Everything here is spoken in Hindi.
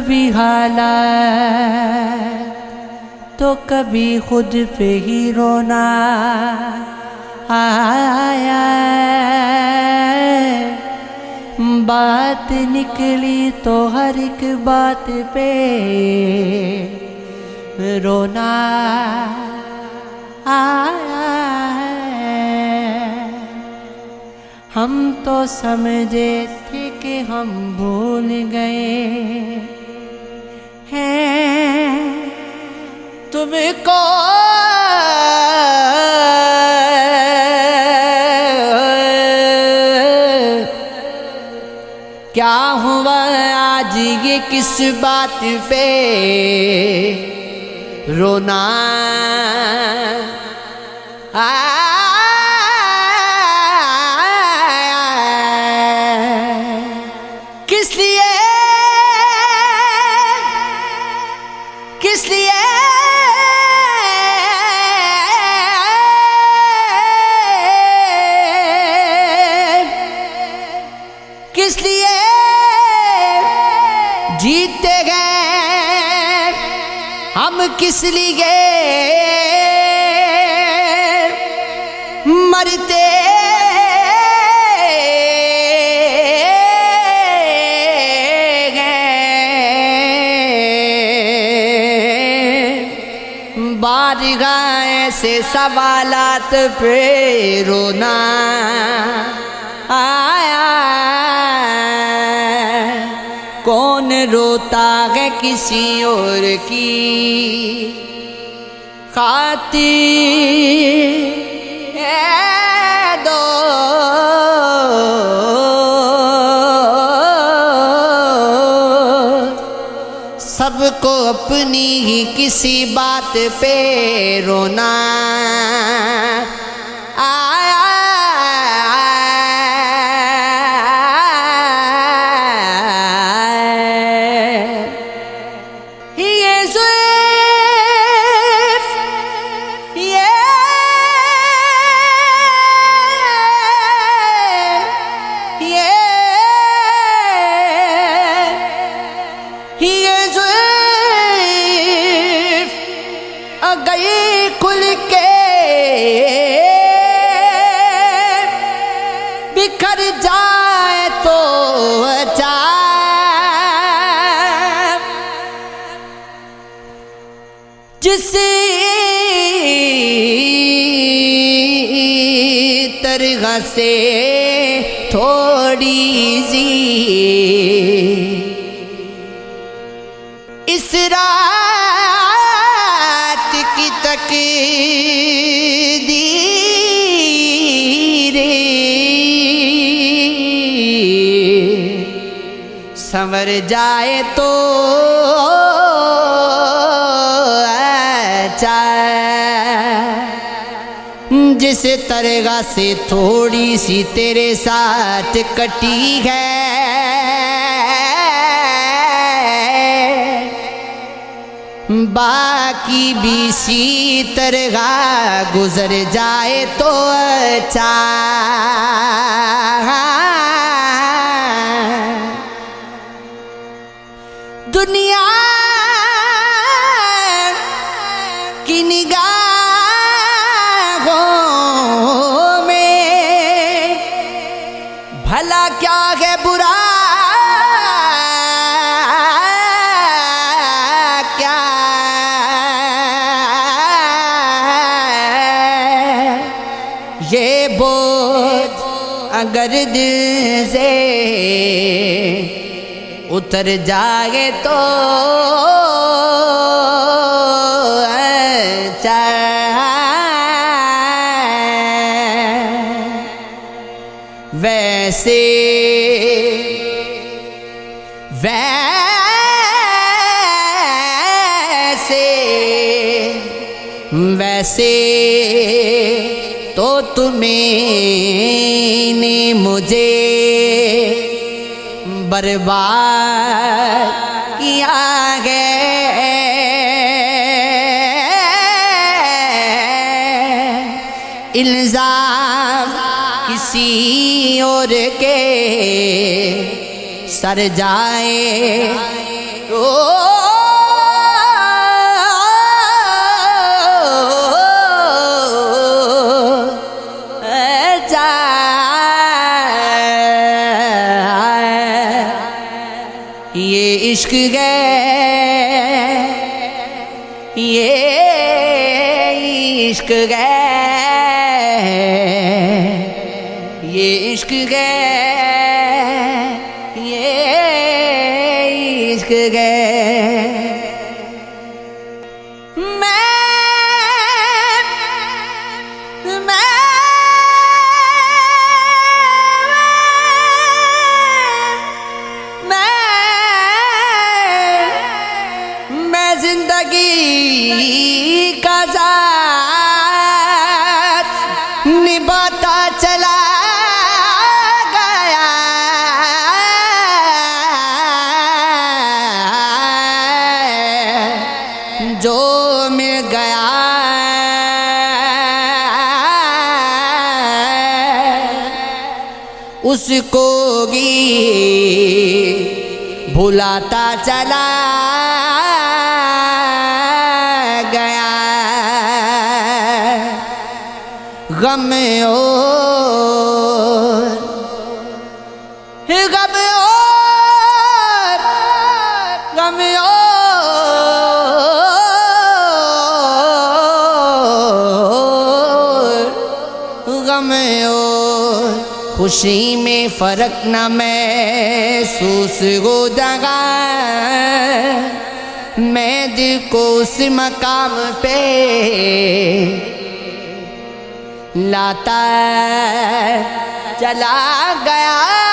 कभी हालात तो कभी खुद पे ही रोना आया। बात निकली तो हर एक बात पे रोना आया। हम तो समझे थे कि हम भूल गए हैं तुमको, क्या हुआ आज ये किस बात पे रोना किस लिए किस लिए किस लिए जीते गए हम, किस लिए मरते बारगाह ऐसे सवालात पे रोना आया। कौन रोता है किसी और की खातिर दो सबको अपनी ही किसी बात पे रोना आया। ये ज़ुल्फ़ ये ज़ुल्फ़ गई खुल के बिखर जाए तो अच्छा। जिसी तरह से थोड़ी सी इस रात की तकदीर संवर जाए तो अच्छा। जिस तरह से थोड़ी सी तेरे साथ कटी है बाकी भी इसी तरह गुजर जाए तो अच्छा। दुनिया की निगाहों में भला क्या है बुरा क्या, ये बोझ अगर दिल से उतर जाए तो अच्छा। वैसे वैसे वैसे तो तुमने मुझे बर्बाद किया है। इल्जाम किसी और के सर जाए ये इश्क है, ये इश्क है, ये इश्क है, ये इश्क है। जिंदगी का साथ निभाता चला गया, जो मिल गया उसको भी भुलाता चला गया। गम और गम और गम और गम और खुशी में फर्क न महसूस हो दगा। मैं दिल को उस मकाम पे लाता चला गया।